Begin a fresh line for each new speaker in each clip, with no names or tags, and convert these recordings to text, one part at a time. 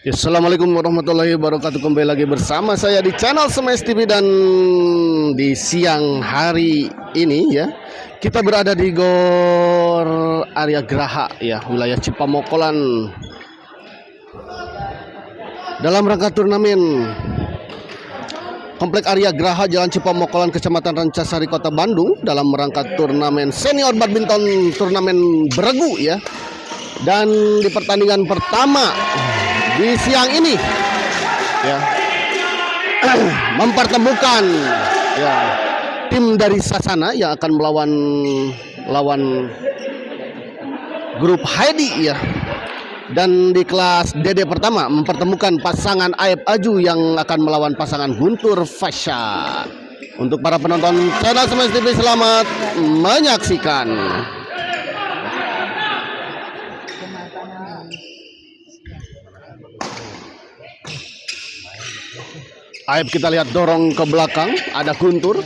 Assalamualaikum warahmatullahi wabarakatuh. Kembali lagi bersama saya di channel Smash TV, dan di siang hari ini ya kita berada di Gor Arya Graha ya, wilayah Cipamokolan, dalam rangka turnamen Komplek Arya Graha Jalan Cipamokolan, Kecamatan Rancasari, Kota Bandung, dalam rangka turnamen senior badminton turnamen beregu ya. Dan di pertandingan pertama di siang ini ya mempertemukan ya tim dari Sasana yang akan lawan grup Heidi ya. Dan di kelas DD pertama mempertemukan pasangan Aib Aju yang akan melawan pasangan Guntur Fasya. Untuk para penonton channel Smash TV, selamat menyaksikan. Aib kita lihat dorong ke belakang, ada Guntur.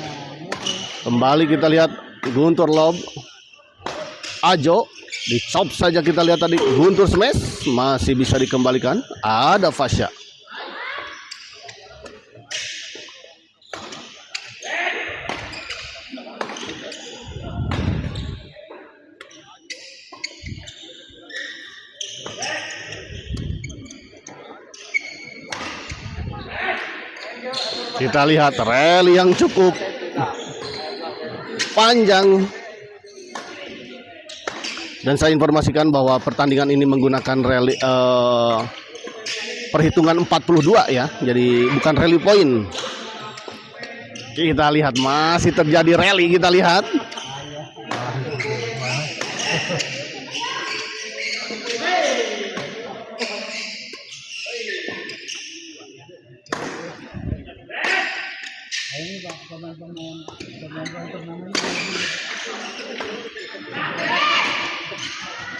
Kembali kita lihat Guntur lob. Ajo dicop saja, kita lihat tadi Guntur smash, masih bisa dikembalikan. Ada Fasya. Kita lihat rally yang cukup panjang. Dan saya informasikan bahwa pertandingan ini menggunakan rally perhitungan 42 ya. Jadi bukan rally point. Kita lihat masih terjadi rally, kita lihat.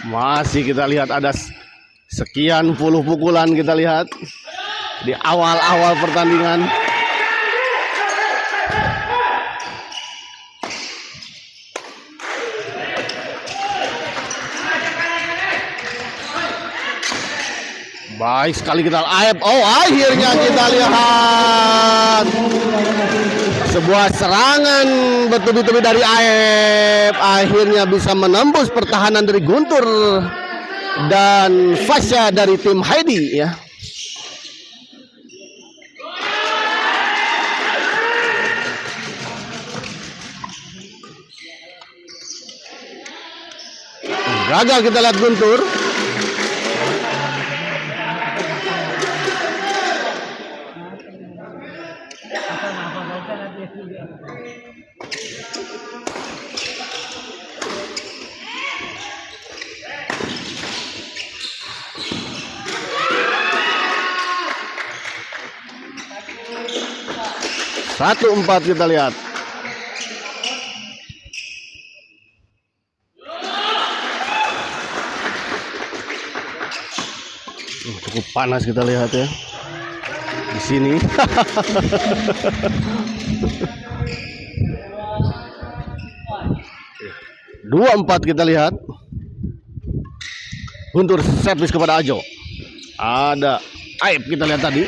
Masih kita lihat ada sekian puluh pukulan, kita lihat di awal-awal pertandingan. Baik sekali kita Aib. Oh, akhirnya kita lihat sebuah serangan betul-betul dari Aib, akhirnya bisa menembus pertahanan dari Guntur dan Fasya dari tim Heidi ya. Gagal kita lihat Guntur. Satu 4 kita lihat. Cukup panas kita lihat ya di sini. 2-4 kita lihat. Guntur servis kepada Ajo. Ada Aib kita lihat tadi.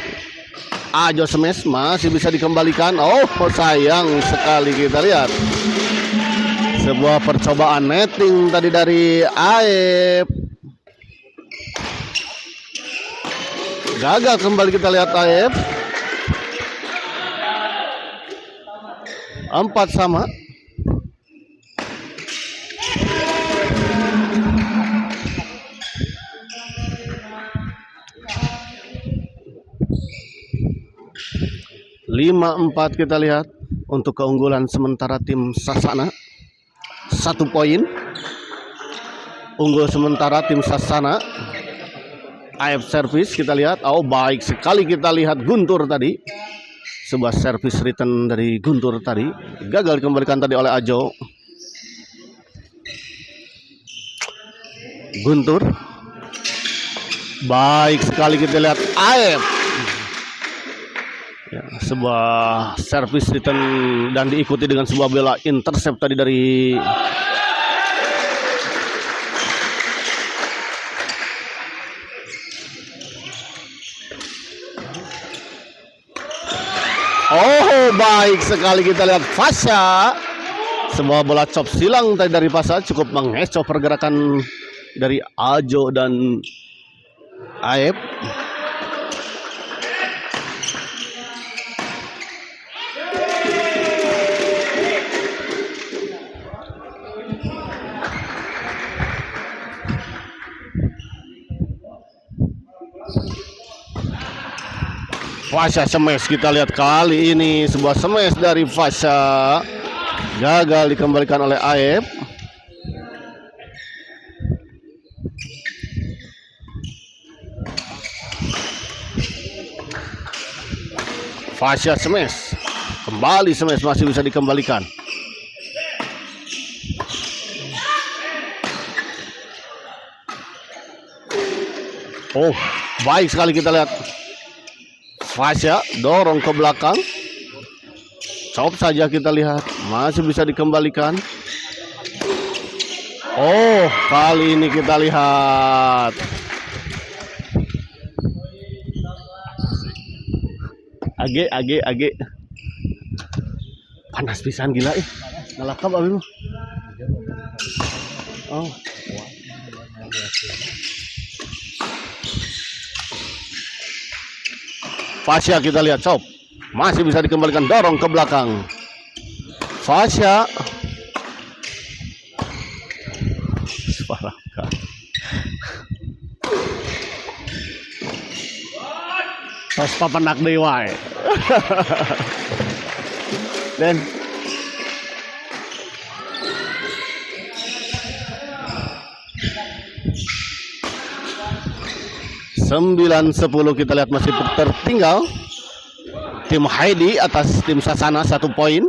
Ajo smash, masih bisa dikembalikan. Oh, sayang sekali kita lihat. Sebuah percobaan netting tadi dari Aib. Gagal kembali, kita lihat Aib. 4 sama. Lima 4 kita lihat untuk keunggulan sementara tim Sasana. 1 poin unggul sementara tim Sasana. Aib servis kita lihat. Oh, baik sekali kita lihat Guntur tadi. sebuah servis return dari Guntur tadi. Gagal dikembalikan tadi oleh Ajo. Guntur. Baik sekali kita lihat Aep. Ya, sebuah servis return dan diikuti dengan sebuah bola intercept tadi dari baik sekali kita lihat Fasya. Sebuah bola chop silang tadi dari Fasya cukup mengecoh pergerakan dari Ajo dan Aep. Fasya smash, kita lihat kali ini sebuah smash dari Fasya gagal dikembalikan oleh Aep. Fasya smash, kembali smash, masih bisa dikembalikan. Oh, baik sekali kita lihat Fasya dorong ke belakang, chop saja kita lihat, masih bisa dikembalikan. Oh, kali ini kita lihat Age panas pisan gila ngalakap abis. Oh, Fasya kita lihat chop, masih bisa dikembalikan, dorong ke belakang. Fasya tos papanak dewa dan 9-10 kita lihat masih tertinggal tim Heidi atas tim Sasana 1 poin.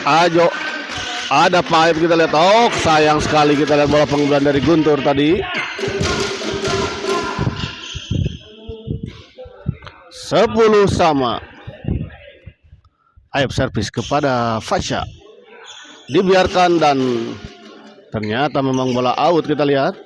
Ajo ada pipe kita lihat. Oh, sayang sekali kita lihat bola pengumpulan dari Guntur tadi. 10 sama. Aib servis kepada Fasya, dibiarkan dan ternyata memang bola out kita lihat.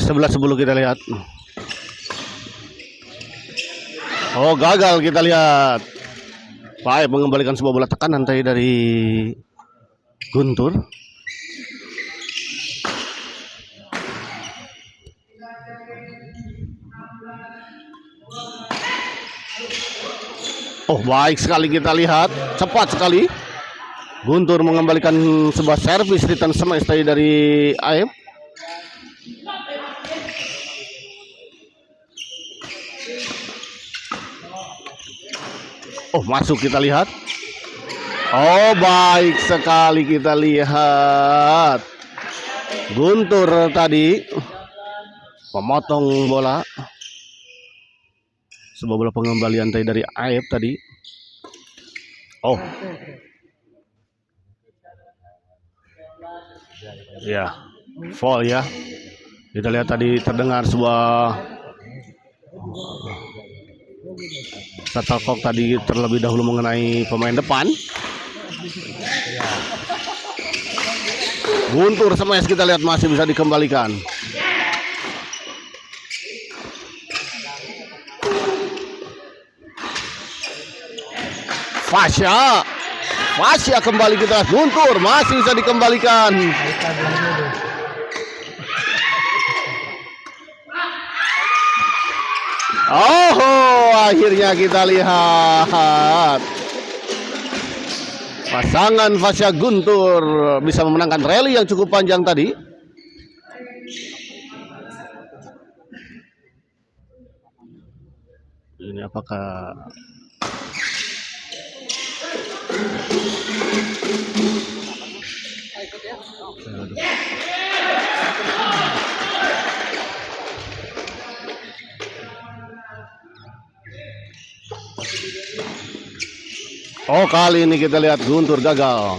11-10 kita lihat. Oh, gagal kita lihat. Baik, mengembalikan sebuah bola tekanan tadi dari Guntur. Oh, baik sekali kita lihat, cepat sekali. Guntur mengembalikan sebuah servis return smash tadi dari AF. Oh, masuk kita lihat. Oh, baik sekali kita lihat. Guntur tadi memotong bola. Sebuah bola pengembalian tadi dari AF tadi. Oh. Ya, foul ya. Kita lihat tadi terdengar sebuah shuttlecock tadi terlebih dahulu mengenai pemain depan. Guntur smash kita lihat masih bisa dikembalikan. Fasya kembali kita. Guntur masih bisa dikembalikan. Oh, akhirnya kita lihat pasangan Fasya Guntur bisa memenangkan rally yang cukup panjang tadi. Ini apakah oh, kali ini kita lihat Guntur gagal.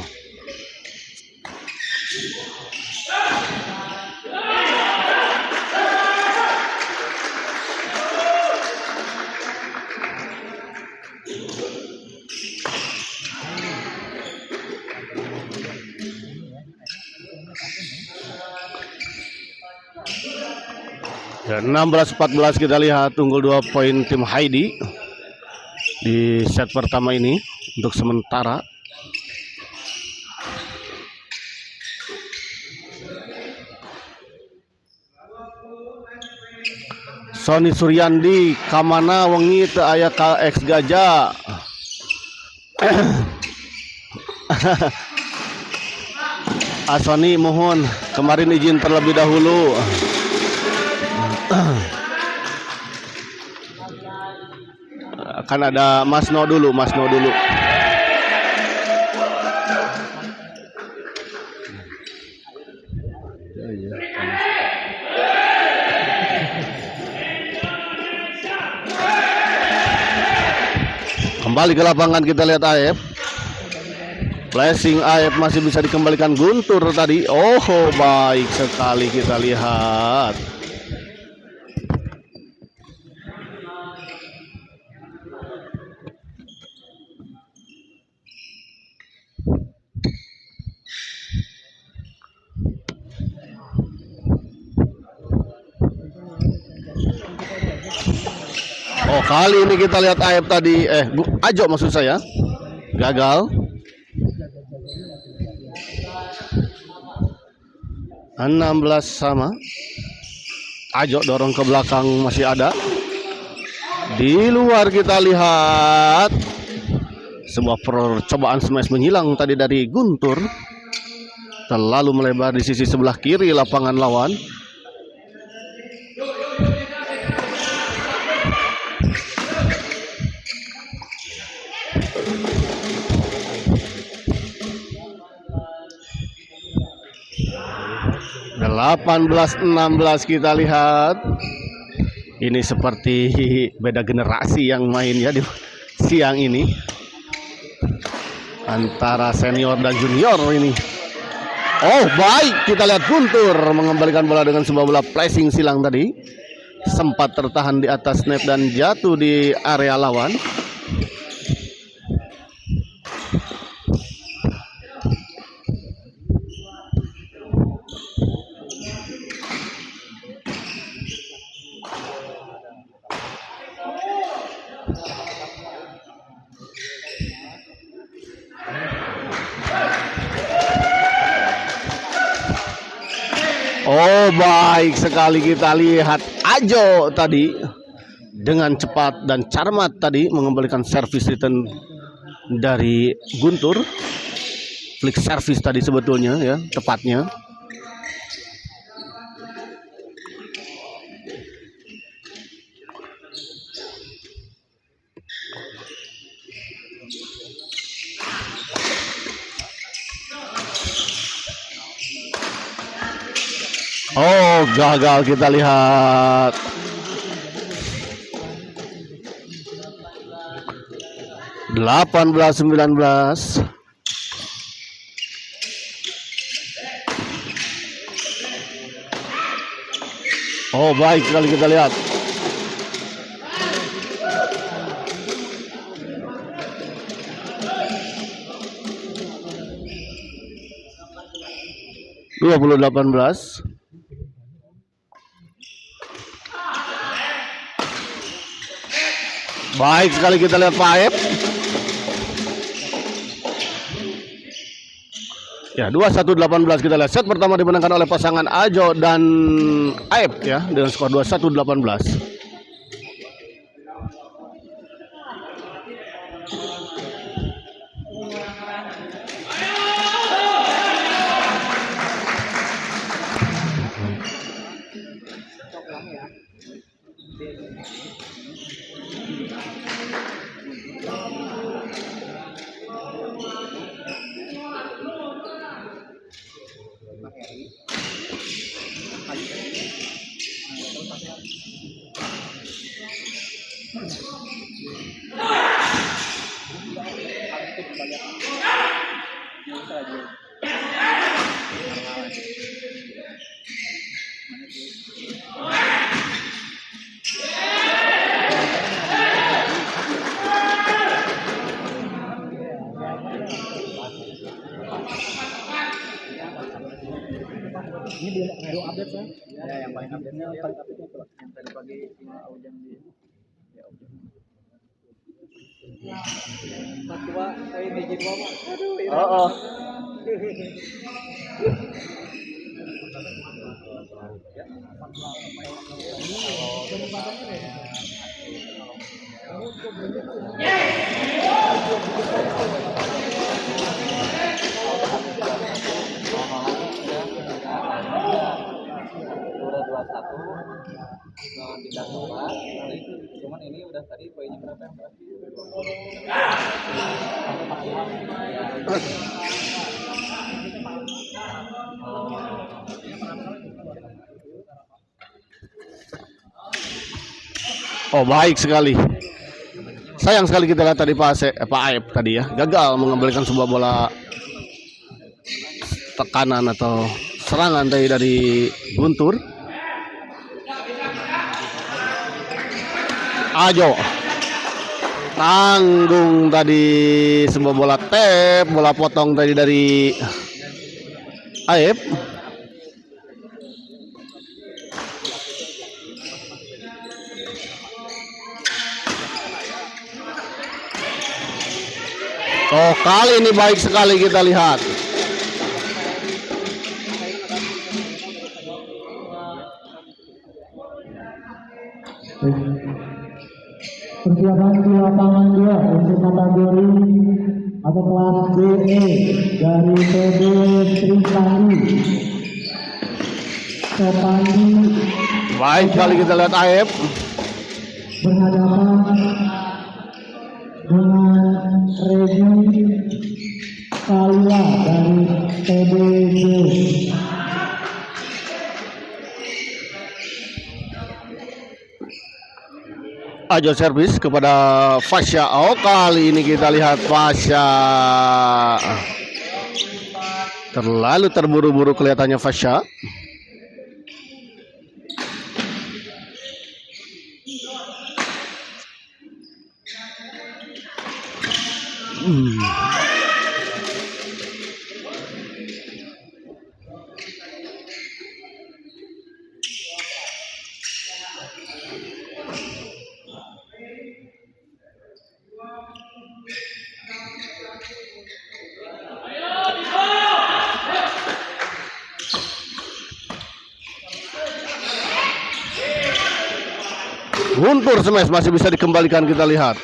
Dan 16-14 kita lihat unggul 2 poin tim Heidi di set pertama ini untuk sementara. Sony Suryandi kamana wengi teu aya KX Gajah. Sony mohon kemarin izin terlebih dahulu. Akan ada Masno dulu. Kembali ke lapangan kita lihat AF. Flashing AF masih bisa dikembalikan Guntur tadi. Oh, baik sekali kita lihat. Oh, kali ini kita lihat AF tadi, Ajo maksud saya, gagal. 16 sama. Ajo dorong ke belakang masih ada. Di luar kita lihat sebuah percobaan smash menghilang tadi dari Guntur. Terlalu melebar di sisi sebelah kiri lapangan lawan. Delapan 18-16 kita lihat. Ini seperti beda generasi yang main ya di siang ini. Antara senior dan junior ini. Oh, baik, kita lihat Guntur mengembalikan bola dengan sebuah bola flashing silang tadi. Sempat tertahan di atas net dan jatuh di area lawan. Oh, baik sekali kita lihat Ajo tadi dengan cepat dan cermat tadi mengembalikan servis return dari Guntur. Flick service tadi sebetulnya ya, tepatnya. Oh, gagal kita lihat. Delapan belas 19. Oh, baik sekali kita lihat. Dua puluh 18. Baik sekali kita lihat Pak Aep. Ya, 21-18 kita lihat. Set pertama dimenangkan oleh pasangan Ajo dan Aep ya dengan skor 21-18.
Ini belum update ya? Ya, yang paling update-nya itu yang tadi pagi Ujang di ya Ujang. Tua kayak di Jiwa mah. Aduh. Oh. Udah 21 tidak coba, cuman ini udah tadi poinnya berapa yang terakhir?
Oh, baik sekali. Sayang sekali kita lihat tadi Pak Aep tadi ya, gagal mengembalikan sebuah bola tekanan atau serangan dari Guntur. Ajo tanggung tadi sebuah bola tap, bola potong tadi dari Aep. Oh, kali ini baik sekali kita lihat.
Persiapan di lapangan 2 untuk kategori atau kelas BE dari PB Trisandi. Sopandi.
Baik kali kita lihat Aep
berhadapan dengan Regi Kalila dari PBJ.
Ajo servis kepada Fasya. Oh, kali ini kita lihat Fasya terlalu terburu-buru kelihatannya Fasya. Guntur smash masih bisa dikembalikan, kita lihat.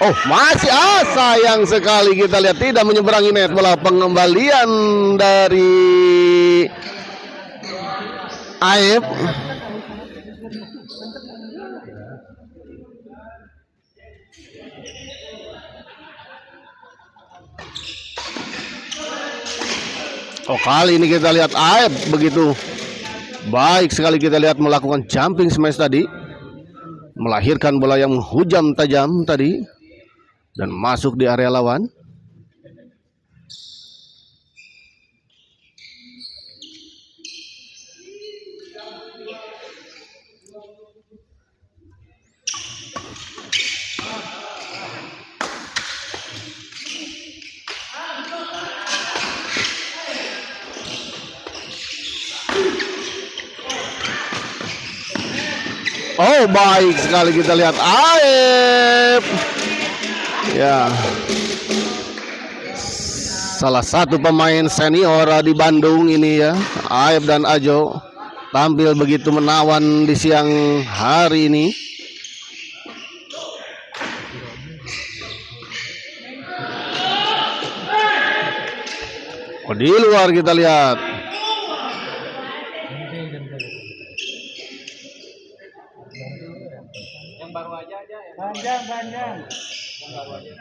Oh, masih sayang sekali, kita lihat tidak menyeberangi net. Bola pengembalian dari Aib. Oh, kali ini kita lihat Aib begitu baik sekali, kita lihat melakukan jumping smash tadi, melahirkan bola yang menghujam tajam tadi dan masuk di area lawan. Oh, baik sekali, kita lihat Aib. Ya, salah satu pemain senior di Bandung ini ya, Aib dan Ajo tampil begitu menawan di siang hari ini. Oh, di luar kita lihat.
Yang baru aja ya. Panjang. Yang baru aja.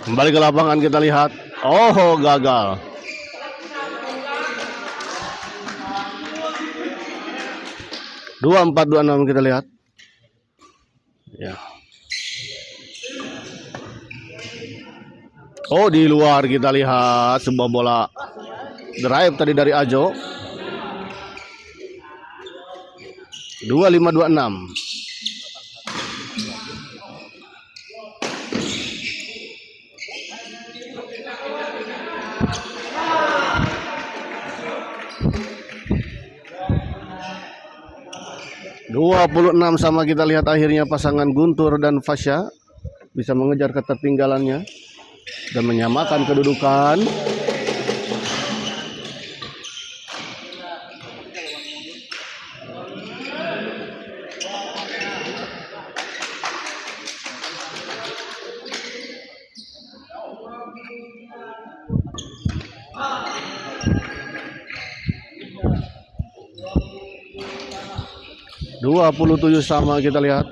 Kembali ke lapangan, kita lihat. Oh, gagal. Dua 4-2-6 kita lihat. Ya. Oh, di luar kita lihat sebuah bola drive tadi dari Ajo. 25-26. Sama kita lihat akhirnya pasangan Guntur dan Fasya bisa mengejar ketertinggalannya dan menyamakan kedudukan. Dua 27 sama kita lihat.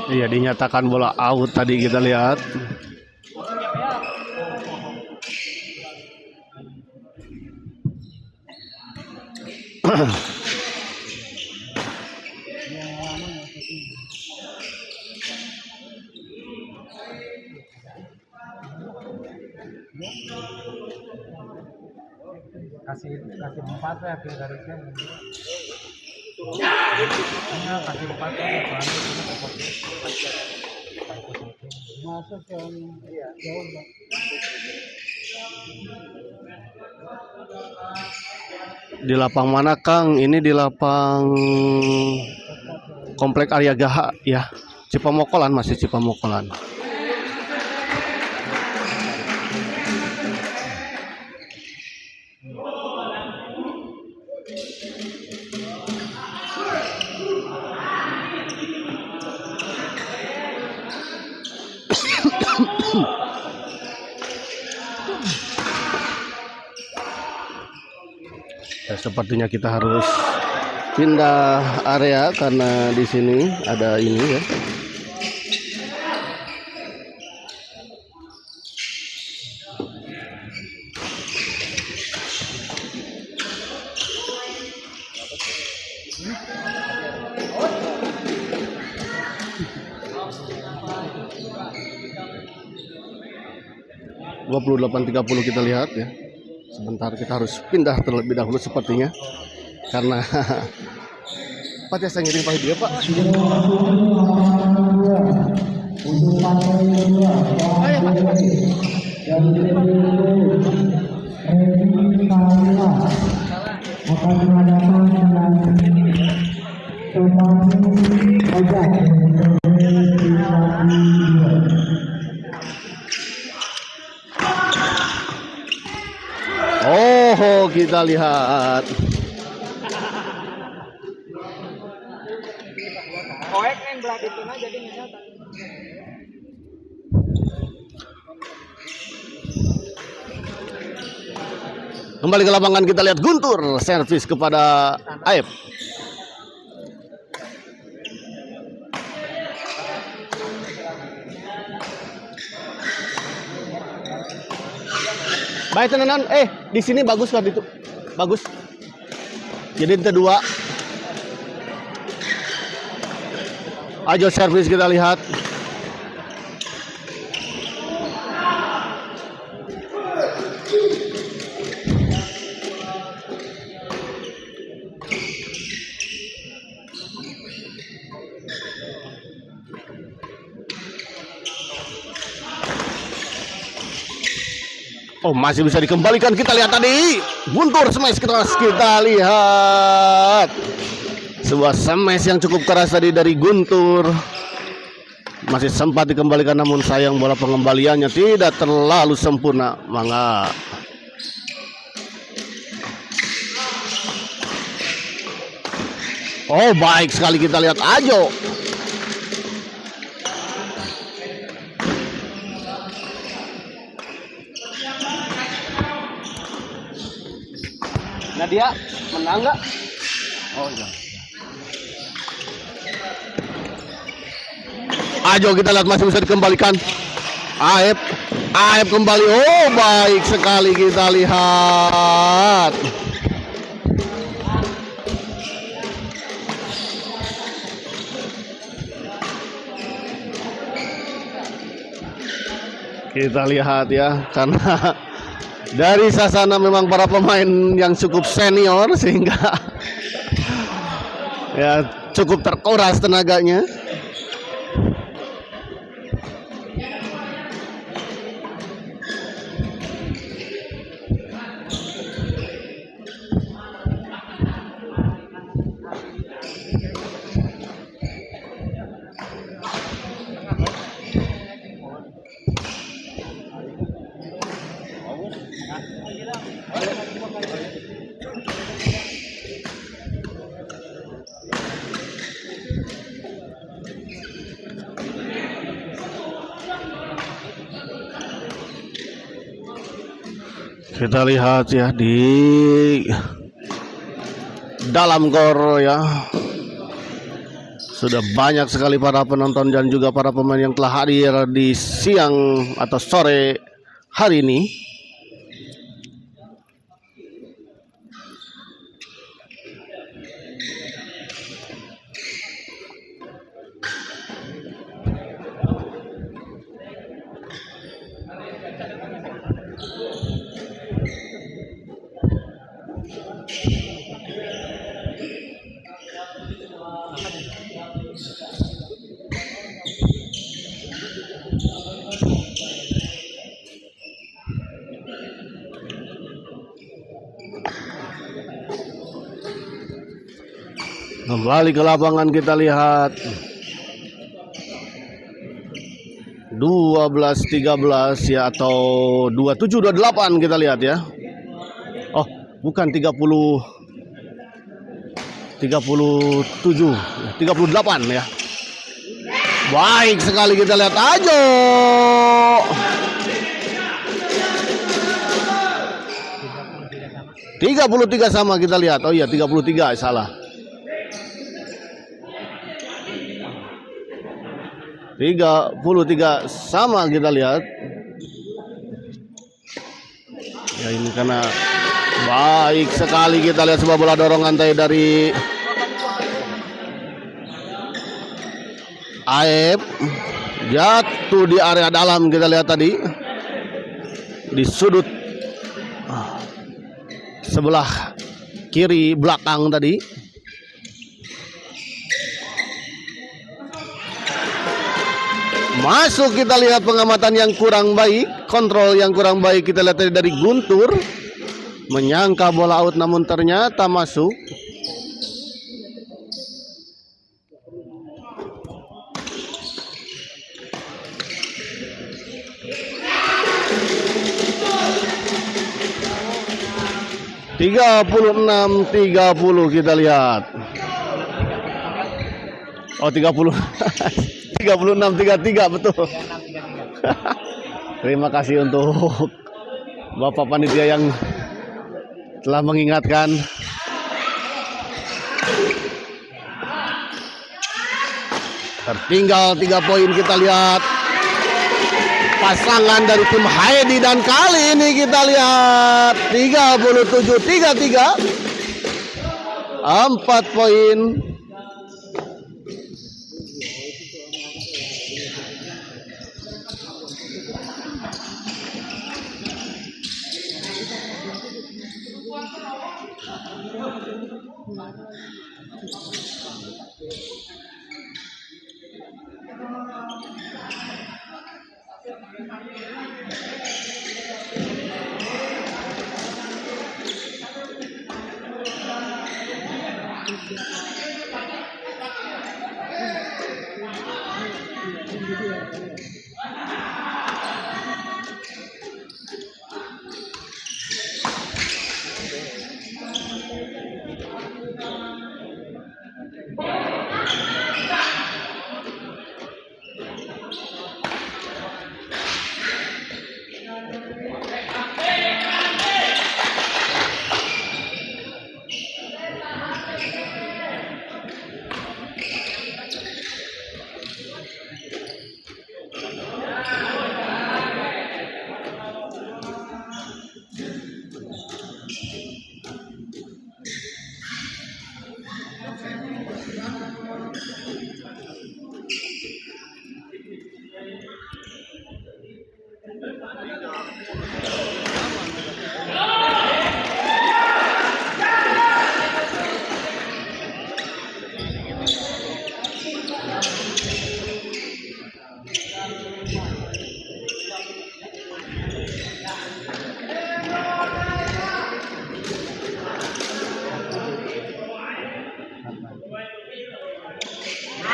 Iya, dinyatakan bola out tadi kita lihat.
kasih 4 ya garisnya mungkin. Kasih 4 ya, masuk yang jauh.
Di lapang mana Kang? Ini di lapang Komplek Arya Gaha ya, Cipamokolan, masih Cipamokolan. Ya, sepertinya kita harus pindah area karena di sini ada ini ya. 28-30 kita lihat ya. Sebentar kita harus pindah terlebih dahulu sepertinya. Karena Pak ya, saya ngirim Pak dia Pak. Oh, kita lihat.
Koek yang belah itu nah jadi misal
Kembali ke lapangan kita lihat Guntur servis kepada Aib. Baik tenan, di sini bagus kan itu. Bagus. Jadi kedua. Ajo servis kita lihat. Oh, masih bisa dikembalikan. Kita lihat tadi Guntur smash keras. Kita lihat sebuah smash yang cukup keras tadi dari Guntur. Masih sempat dikembalikan, namun sayang bola pengembaliannya tidak terlalu sempurna. Mangga. Oh, baik sekali kita lihat Ajo. Nadia menang nggak? Oh iya. Ajo kita lihat masih bisa dikembalikan. Aib kembali. Oh, baik sekali kita lihat. Kita lihat ya, karena dari Sasana memang para pemain yang cukup senior sehingga ya cukup terkuras tenaganya. Kita lihat ya di dalam gor ya. Sudah banyak sekali para penonton dan juga para pemain yang telah hadir di siang atau sore hari ini. Kembali ke lapangan kita lihat 12-13 ya, atau 27-28 kita lihat ya. Oh, bukan 38 ya. Baik sekali kita lihat Ajo. (33 sama kita lihat. Oh iya, 33 salah. 33 sama kita lihat. Ya ini karena baik sekali kita lihat sebuah bola dorongan tadi dari Aib, jatuh di area dalam kita lihat tadi. di sudut sebelah kiri belakang tadi. Masuk, kita lihat pengamatan yang kurang baik, kontrol yang kurang baik kita lihat dari Guntur. Menyangka bola out namun ternyata masuk. (36-30) kita lihat. Oh 30. 36-33 betul. Terima kasih untuk Bapak Panitia yang telah mengingatkan. Tertinggal 3 poin, kita lihat pasangan dari tim Heidi, dan kali ini kita lihat 37-33, 4 poin.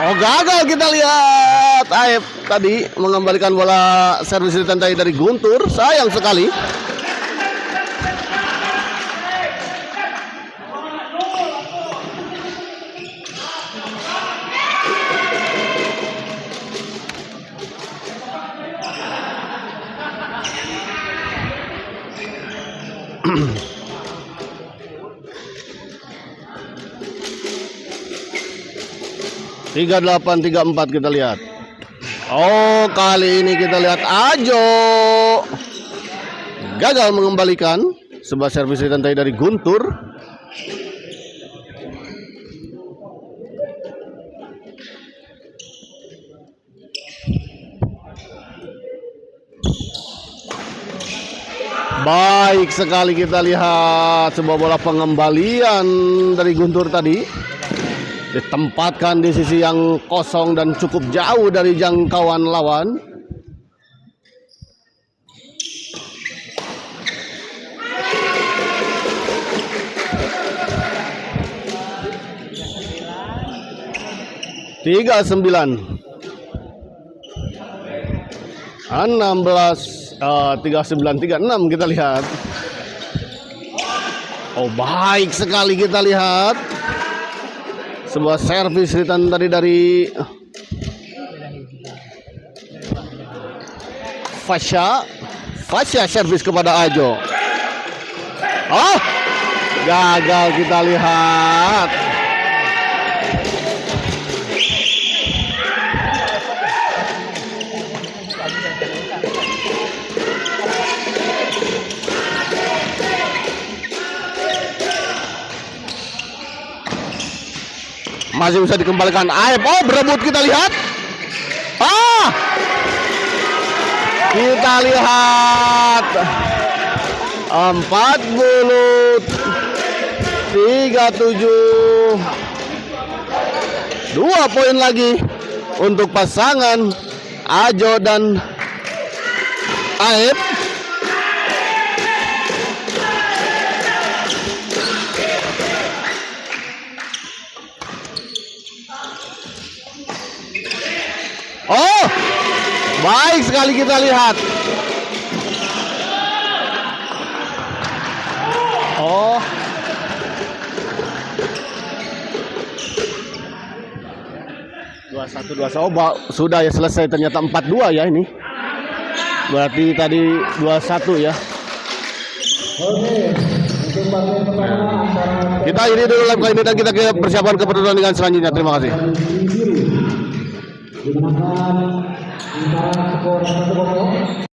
Oh, gagal, kita lihat Aib tadi mengembalikan bola servis ditandai dari Guntur. Sayang sekali. Tiga 8-3-4 kita lihat. Oh, kali ini kita lihat Ajo gagal mengembalikan sebuah servis ditandai dari Guntur. Baik sekali, kita lihat sebuah bola pengembalian dari Guntur tadi. Ditempatkan di sisi yang kosong dan cukup jauh dari jangkauan lawan. Tiga 9, 39-36 kita lihat. Oh, baik sekali, kita lihat sebuah servis return tadi dari Fasya servis kepada Ajo. Oh, gagal, kita lihat. Masih bisa dikembalikan Aib. Oh, berebut, kita lihat. Kita lihat 40-37. 2 poin lagi untuk pasangan Ajo dan Aep. Oh, baik sekali kita lihat. Oh, sudah ya selesai, ternyata 4-2 ya ini. Berarti tadi 2-1 ya. Kita ini dulu live kali ini dan kita persiapan ke pertandingan selanjutnya. Terima kasih.
Dimenangkan antara skor 1-0.